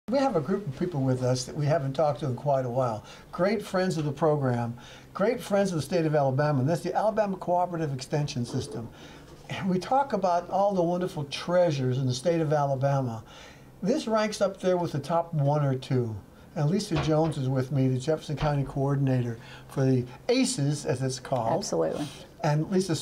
We have a group of people with us that we haven't talked to in quite a while. Great friends of the program, great friends of the state of Alabama, and that's the Alabama Cooperative Extension System. And we talk about all the wonderful treasures in the state of Alabama. This ranks up there with the top one or two. And Lisa Jones is with me, the Jefferson County Coordinator for the ACES, as it's called. Absolutely. And Lisa,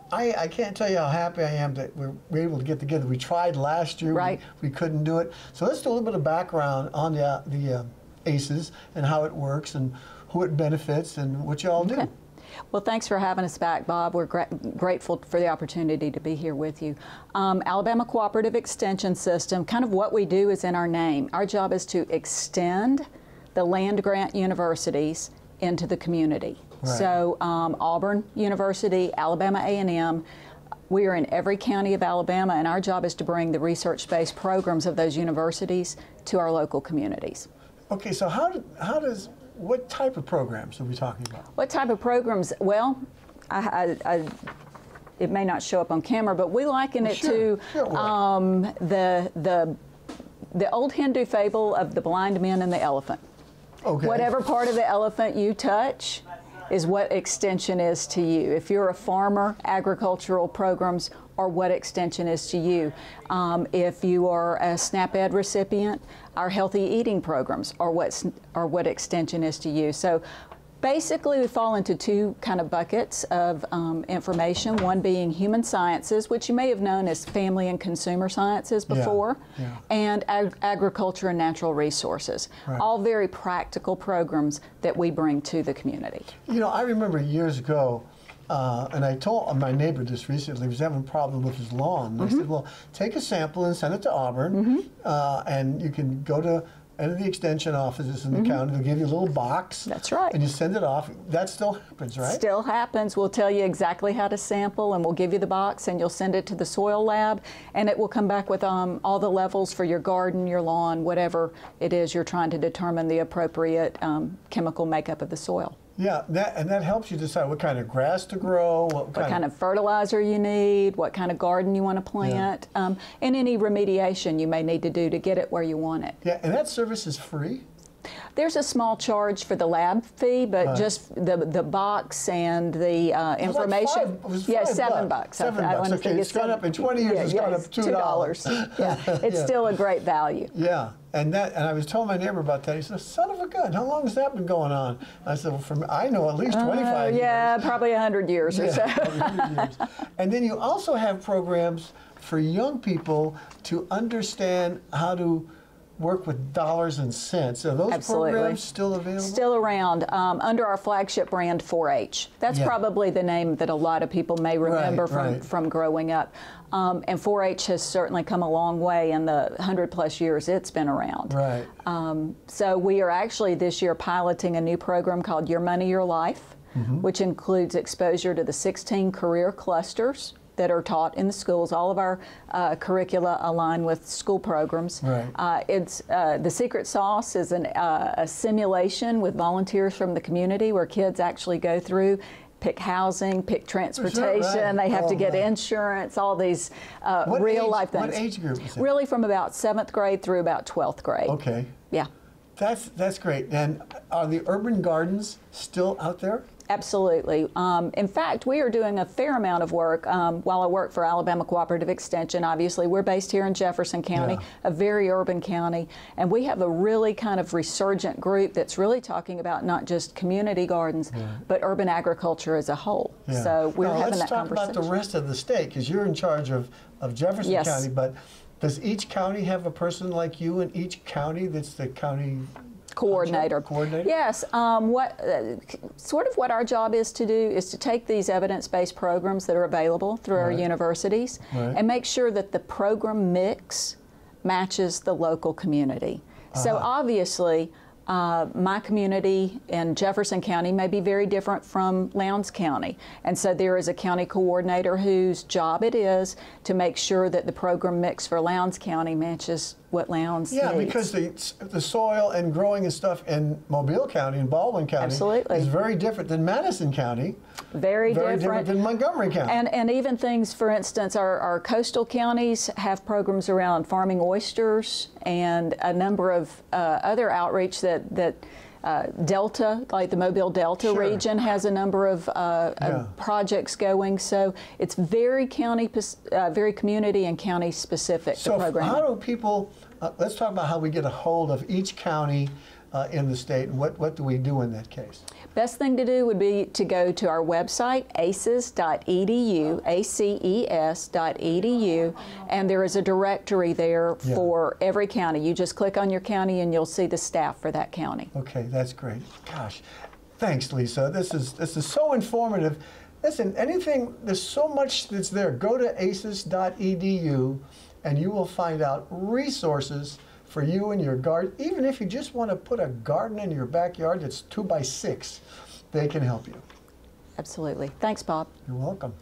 I can't tell you how happy I am that we're able to get together. We tried last year, right. we couldn't do it. So let's do a little bit of background on the ACES and how it works and who it benefits and what you all do. Well, thanks for having us back, Bob. We're grateful for the opportunity to be here with you. Alabama Cooperative Extension System, kind of what we do is in our name. Our job is to extend the land-grant universities into the community. Right. So Auburn University, Alabama A&M, we are in every county of Alabama, and our job is to bring the research-based programs of those universities to our local communities. Okay, so what type of programs are we talking about? What type of programs? Well, it may not show up on camera, but we liken it to the old Hindu fable of the blind man and the elephant. Okay. Whatever part of the elephant you touch is what extension is to you. If you're a farmer, agricultural programs are what extension is to you. If you are a SNAP-Ed recipient, our healthy eating programs are what extension is to you. So basically we fall into two kind of buckets of information, one being human sciences, which you may have known as family and consumer sciences before, and agriculture and natural resources. Right. All very practical programs that we bring to the community. You know, I remember years ago, and I told my neighbor this recently, he was having a problem with his lawn. And I said, well, take a sample and send it to Auburn, and you can go to any of the extension offices in the county. They'll give you a little box. That's right. And you send it off. That still happens, right? Still happens. We'll tell you exactly how to sample, and we'll give you the box, and you'll send it to the soil lab, and it will come back with all the levels for your garden, your lawn, whatever it is you're trying to determine the appropriate chemical makeup of the soil. Yeah, and that helps you decide what kind of grass to grow, what kind of fertilizer you need, what kind of garden you want to plant, and any remediation you may need to do to get it where you want it. Yeah, and that service is free? There's a small charge for the lab fee, but just the box and the information. Yeah, $7. $7. Okay, it's gone up in 20 years. It's gone up $2. Yeah, it's still a great value. Yeah, and I was telling my neighbor about that. He said, "Son of a gun, how long has that been going on?" I said, "Well, from I know at least 25 years." Yeah, probably 100 years or so. 100 years. And then you also have programs for young people to understand how to work with dollars and cents. Are those programs still available? Still around under our flagship brand 4-H. That's probably the name that a lot of people may remember from growing up. And 4-H has certainly come a long way in the 100+ years it's been around. Right. So we are actually this year piloting a new program called Your Money, Your Life, which includes exposure to the 16 career clusters that are taught in the schools. All of our curricula align with school programs. Right. It's the secret sauce is a simulation with volunteers from the community where kids actually go through, pick housing, pick transportation, they have to get insurance, all these real life things. What age group is it? Really from about 7th grade through about 12th grade. Okay. Yeah. That's great. And are the urban gardens still out there? Absolutely. In fact, we are doing a fair amount of work. While I work for Alabama Cooperative Extension, obviously, we're based here in Jefferson County, a very urban county, and we have a really kind of resurgent group that's really talking about not just community gardens, but urban agriculture as a whole. So we're having that conversation. Let's talk about the rest of the state, because you're in charge of Jefferson County, but does each county have a person like you in each county that's the county coordinator? Yes. Sort of what our job is to do is to take these evidence-based programs that are available through our universities and make sure that the program mix matches the local community. So obviously, my community in Jefferson County may be very different from Lowndes County. And so there is a county coordinator whose job it is to make sure that the program mix for Lowndes County matches what Lowndes needs. Yeah, because the soil and growing and stuff in Mobile County and Baldwin County Absolutely. is very different than Madison County. Very different than Montgomery County. And even things, for instance, our coastal counties have programs around farming oysters and a number of other outreach that Delta, like the Mobile Delta Sure. region, has a number of projects going. So it's very very community and county specific. So the program. how do people? Let's talk about how we get a hold of each county in the state, and what do we do in that case? Best thing to do would be to go to our website, aces.edu, ACES.edu, and there is a directory there for every county. You just click on your county and you'll see the staff for that county. Okay, that's great. Gosh, thanks, Lisa. This is so informative. Listen, there's so much that's there. Go to aces.edu and you will find out resources for you and your garden. Even if you just want to put a garden in your backyard that's 2 by 6, they can help you. Absolutely. Thanks, Bob. You're welcome.